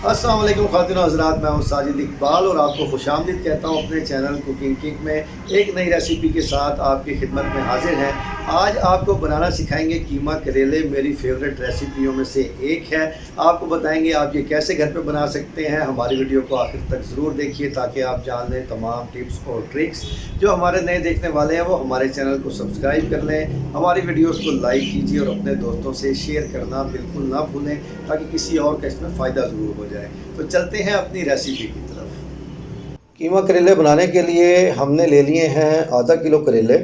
अस्सलाम वालेकुम ख़ातिन हज़रात, मैं हूं साजिद इकबाल और आपको खुशामदीद कहता हूं अपने चैनल कुकिंग किक में एक नई रेसिपी के साथ आपकी खिदमत में हाजिर हैं। आज आपको बनाना सिखाएंगे कीमा करेले, मेरी फेवरेट रेसिपियों में से एक है। आपको बताएंगे आप ये कैसे घर पे बना सकते हैं। हमारी वीडियो को आखिर तक ज़रूर देखिए ताकि आप जान लें तमाम टिप्स और ट्रिक्स। जो हमारे नए देखने वाले हैं वो हमारे चैनल को सब्सक्राइब कर लें, हमारी वीडियोज़ को लाइक कीजिए और अपने दोस्तों से शेयर करना बिल्कुल ना भूलें ताकि किसी और का इसमें फ़ायदा ज़रूर हो जाए। तो चलते हैं अपनी रेसिपी की तरफ। कीमा करेले बनाने के लिए हमने ले लिए हैं आधा किलो करेले।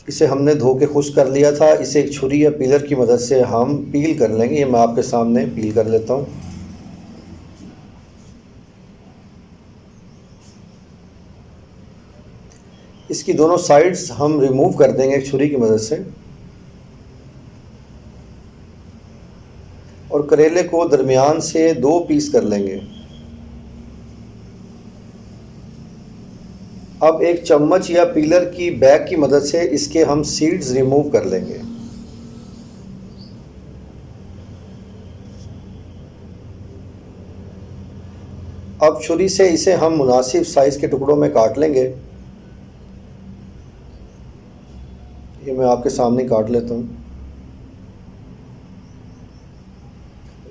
इसे हमने धो के खुश्क कर लिया था। इसे एक छुरी या पीलर की मदद से हम पील कर लेंगे। ये मैं आपके सामने पील कर लेता हूँ। इसकी दोनों साइड्स हम रिमूव कर देंगे एक छुरी की मदद से और करेले को दरमियान से 2 पीस कर लेंगे। अब एक चम्मच या पीलर की बैग की मदद से इसके हम सीड्स रिमूव कर लेंगे। अब छुरी से इसे हम मुनासिब साइज के टुकड़ों में काट लेंगे। ये मैं आपके सामने काट लेता हूँ।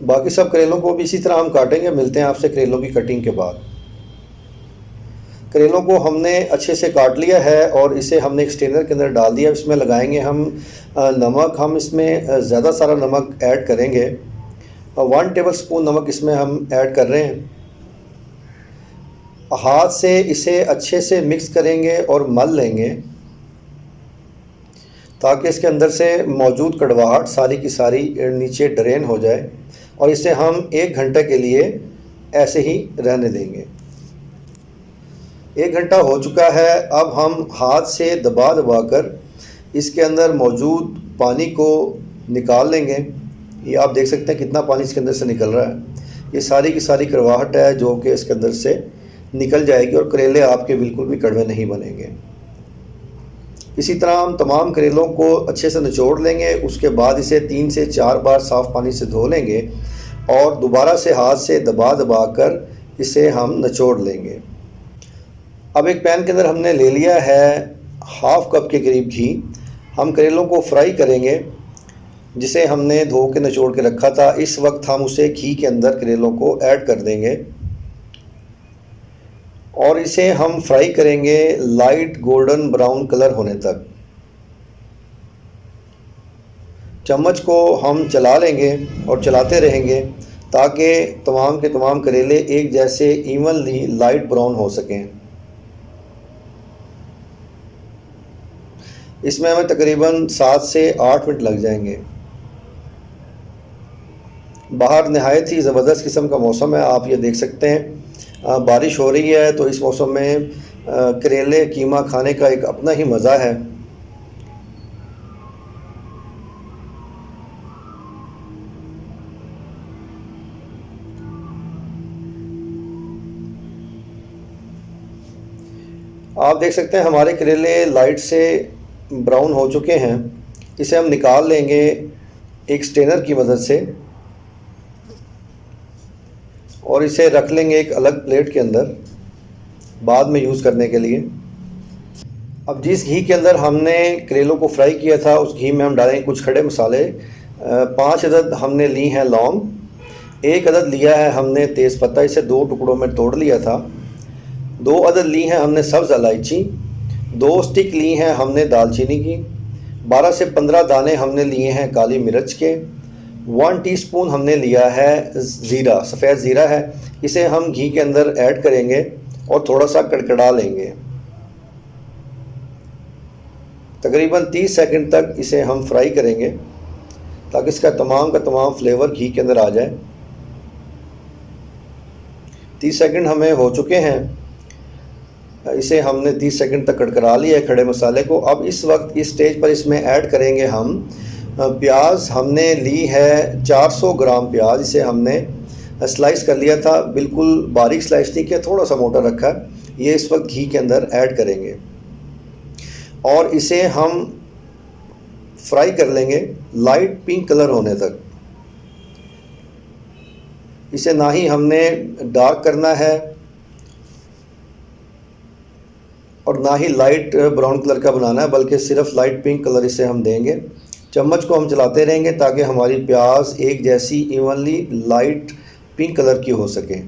बाकी सब करेलों को भी इसी तरह हम काटेंगे। मिलते हैं आपसे करेलों की कटिंग के बाद। करेलों को हमने अच्छे से काट लिया है और इसे हमने एक स्ट्रेनर के अंदर डाल दिया। इसमें लगाएंगे हम नमक। हम इसमें ज़्यादा सारा नमक ऐड करेंगे। 1 टेबलस्पून नमक इसमें हम ऐड कर रहे हैं। हाथ से इसे अच्छे से मिक्स करेंगे और मल लेंगे ताकि इसके अंदर से मौजूद कड़वाहट सारी की सारी नीचे ड्रेन हो जाए और इसे हम 1 घंटे के लिए ऐसे ही रहने देंगे। 1 घंटा हो चुका है। अब हम हाथ से दबा दबा कर इसके अंदर मौजूद पानी को निकाल लेंगे। ये आप देख सकते हैं कितना पानी इसके अंदर से निकल रहा है। ये सारी की सारी कड़वाहट है जो कि इसके अंदर से निकल जाएगी और करेले आपके बिल्कुल भी कड़वे नहीं बनेंगे। इसी तरह हम तमाम करेलों को अच्छे से निचोड़ लेंगे। उसके बाद इसे 3 से 4 बार साफ़ पानी से धो लेंगे और दोबारा से हाथ से दबा दबा कर इसे हम निचोड़ लेंगे। अब एक पैन के अंदर हमने ले लिया है हाफ़ कप के करीब घी। हम करेलों को फ्राई करेंगे जिसे हमने धो के निचोड़ के रखा था। इस वक्त हम उसे घी के अंदर करेलों को ऐड कर देंगे और इसे हम फ्राई करेंगे लाइट गोल्डन ब्राउन कलर होने तक। चम्मच को हम चला लेंगे और चलाते रहेंगे ताकि तमाम के तमाम करेले एक जैसे इवनली लाइट ब्राउन हो सकें। इसमें हमें तकरीबन 7 से 8 मिनट लग जाएंगे। बाहर नहायत ही ज़बरदस्त किस्म का मौसम है। आप ये देख सकते हैं बारिश हो रही है तो इस मौसम में करेले कीमा खाने का एक अपना ही मज़ा है। आप देख सकते हैं हमारे करेले लाइट से ब्राउन हो चुके हैं। इसे हम निकाल लेंगे एक स्ट्रेनर की मदद से और इसे रख लेंगे एक अलग प्लेट के अंदर बाद में यूज़ करने के लिए। अब जिस घी के अंदर हमने करेलों को फ्राई किया था उस घी में हम डालेंगे कुछ खड़े मसाले। 5 अदद हमने ली हैं लौंग, 1 अदद लिया है हमने तेज़पत्ता, इसे 2 टुकड़ों में तोड़ लिया था। 2 अदद ली हैं हमने सब्ज़ इलायची, 2 स्टिक ली हैं हमने दालचीनी की, 12 से 15 दाने हमने लिए हैं काली मिर्च के, 1 टीस्पून हमने लिया है ज़ीरा, सफ़ेद ज़ीरा है। इसे हम घी के अंदर ऐड करेंगे और थोड़ा सा कड़कड़ा लेंगे। तकरीबन 30 सेकंड तक इसे हम फ्राई करेंगे ताकि इसका तमाम का तमाम फ्लेवर घी के अंदर आ जाए। 30 सेकंड हमें हो चुके हैं। इसे हमने 30 सेकंड तक कड़कड़ा लिया है खड़े मसाले को। अब इस वक्त इस स्टेज पर इसमें ऐड करेंगे हम प्याज। हमने ली है 400 ग्राम प्याज। इसे हमने स्लाइस कर लिया था, बिल्कुल बारीक स्लाइस नहीं किया, थोड़ा सा मोटा रखा। ये इस वक्त घी के अंदर ऐड करेंगे और इसे हम फ्राई कर लेंगे लाइट पिंक कलर होने तक। इसे ना ही हमने डार्क करना है और ना ही लाइट ब्राउन कलर का बनाना है, बल्कि सिर्फ लाइट पिंक कलर इसे हम देंगे। चम्मच को हम चलाते रहेंगे ताकि हमारी प्याज एक जैसी इवनली लाइट पिंक कलर की हो सके।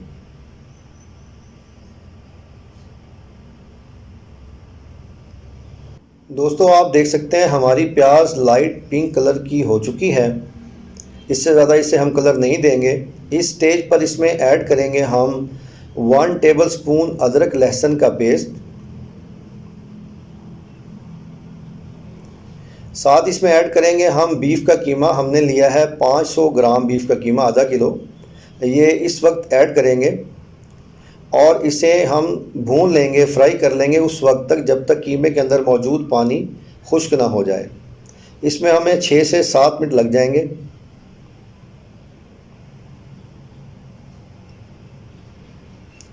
दोस्तों आप देख सकते हैं हमारी प्याज लाइट पिंक कलर की हो चुकी है। इससे ज़्यादा इसे हम कलर नहीं देंगे। इस स्टेज पर इसमें ऐड करेंगे हम 1 टेबलस्पून अदरक लहसुन का पेस्ट। साथ इसमें ऐड करेंगे हम बीफ का कीमा। हमने लिया है 500 ग्राम बीफ का कीमा, आधा किलो। ये इस वक्त ऐड करेंगे और इसे हम भून लेंगे, फ्राई कर लेंगे उस वक्त तक जब तक कीमे के अंदर मौजूद पानी खुश्क ना हो जाए। इसमें हमें 6 से 7 मिनट लग जाएंगे।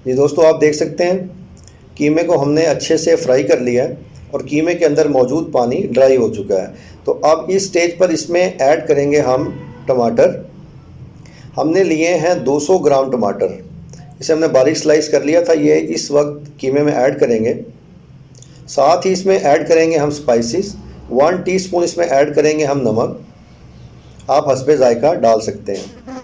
ये दोस्तों आप देख सकते हैं कीमे को हमने अच्छे से फ्राई कर लिया है और कीमे के अंदर मौजूद पानी ड्राई हो चुका है। तो अब इस स्टेज पर इसमें ऐड करेंगे हम टमाटर। हमने लिए हैं 200 ग्राम टमाटर। इसे हमने बारीक स्लाइस कर लिया था, ये इस वक्त कीमे में ऐड करेंगे। साथ ही इसमें ऐड करेंगे हम स्पाइसेस। 1 टीस्पून इसमें ऐड करेंगे हम नमक। आप हस्बे जायका डाल सकते हैं।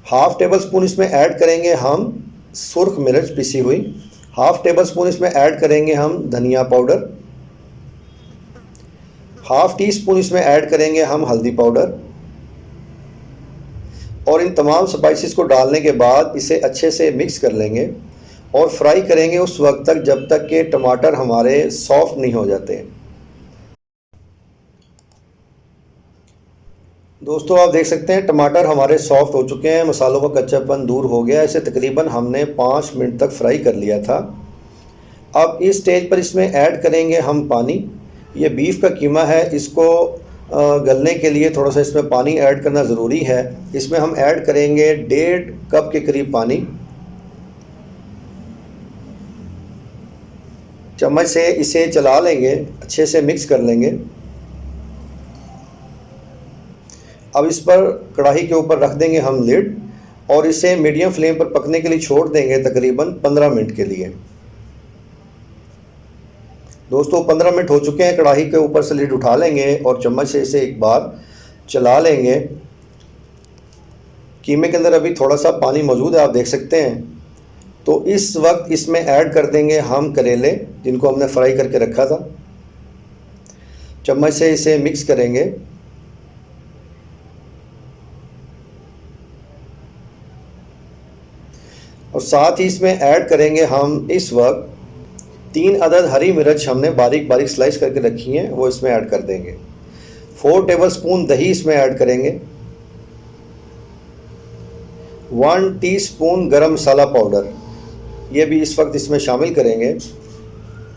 हाफ टेबल स्पून इसमें ऐड करेंगे हम सुर्ख मिर्च पिसी हुई। हाफ टेबल स्पून इसमें ऐड करेंगे हम धनिया पाउडर। हाफ टी स्पून इसमें ऐड करेंगे हम हल्दी पाउडर। और इन तमाम स्पाइसेस को डालने के बाद इसे अच्छे से मिक्स कर लेंगे और फ्राई करेंगे उस वक्त तक जब तक कि टमाटर हमारे सॉफ्ट नहीं हो जाते। दोस्तों आप देख सकते हैं टमाटर हमारे सॉफ्ट हो चुके हैं, मसालों का कच्चापन दूर हो गया। इसे तकरीबन हमने 5 मिनट तक फ्राई कर लिया था। अब इस स्टेज पर इसमें ऐड करेंगे हम पानी। ये बीफ का कीमा है, इसको गलने के लिए थोड़ा सा इसमें पानी ऐड करना ज़रूरी है। इसमें हम ऐड करेंगे 1.5 कप के करीब पानी। चम्मच से इसे चला लेंगे, अच्छे से मिक्स कर लेंगे। अब इस पर कढ़ाई के ऊपर रख देंगे हम लिड और इसे मीडियम फ्लेम पर पकने के लिए छोड़ देंगे तकरीबन 15 मिनट के लिए। दोस्तों 15 मिनट हो चुके हैं। कढ़ाई के ऊपर से लिड उठा लेंगे और चम्मच से इसे एक बार चला लेंगे। कीमे के अंदर अभी थोड़ा सा पानी मौजूद है, आप देख सकते हैं। तो इस वक्त इसमें ऐड कर देंगे हम करेले जिनको हमने फ्राई करके रखा था। चम्मच से इसे मिक्स करेंगे और साथ ही इसमें ऐड करेंगे हम इस वक्त 3 अदद हरी मिर्च हमने बारीक बारीक स्लाइस करके रखी हैं, वो इसमें ऐड कर देंगे। 4 टेबलस्पून दही इसमें ऐड करेंगे। 1 टीस्पून गरम मसाला पाउडर ये भी इस वक्त इसमें शामिल करेंगे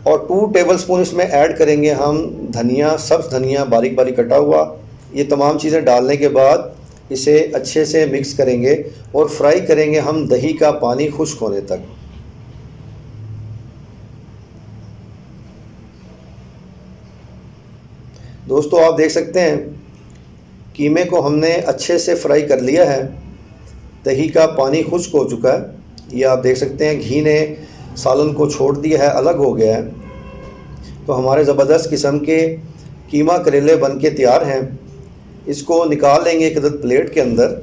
और 2 टेबलस्पून इसमें ऐड करेंगे हम धनिया, सब्ज़ धनिया बारीक बारीक कटा हुआ। ये तमाम चीज़ें डालने के बाद इसे अच्छे से मिक्स करेंगे और फ्राई करेंगे हम दही का पानी खुश्क होने तक। दोस्तों आप देख सकते हैं कीमे को हमने अच्छे से फ्राई कर लिया है। दही का पानी खुश्क हो चुका है। ये आप देख सकते हैं घी ने सालन को छोड़ दिया है, अलग हो गया है। तो हमारे ज़बरदस्त किस्म के कीमा करेले बन के तैयार हैं। इसको निकाल लेंगे एक अदद प्लेट के अंदर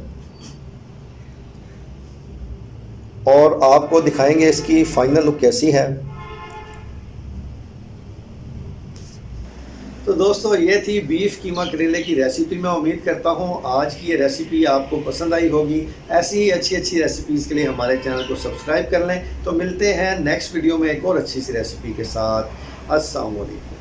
और आपको दिखाएंगे इसकी फाइनल लुक कैसी है। तो दोस्तों ये थी बीफ कीमा करेले की रेसिपी। मैं उम्मीद करता हूँ आज की ये रेसिपी आपको पसंद आई होगी। ऐसी ही अच्छी अच्छी रेसिपीज़ के लिए हमारे चैनल को सब्सक्राइब कर लें। तो मिलते हैं नेक्स्ट वीडियो में एक और अच्छी सी रेसिपी के साथ। अस्सलाम वालेकुम।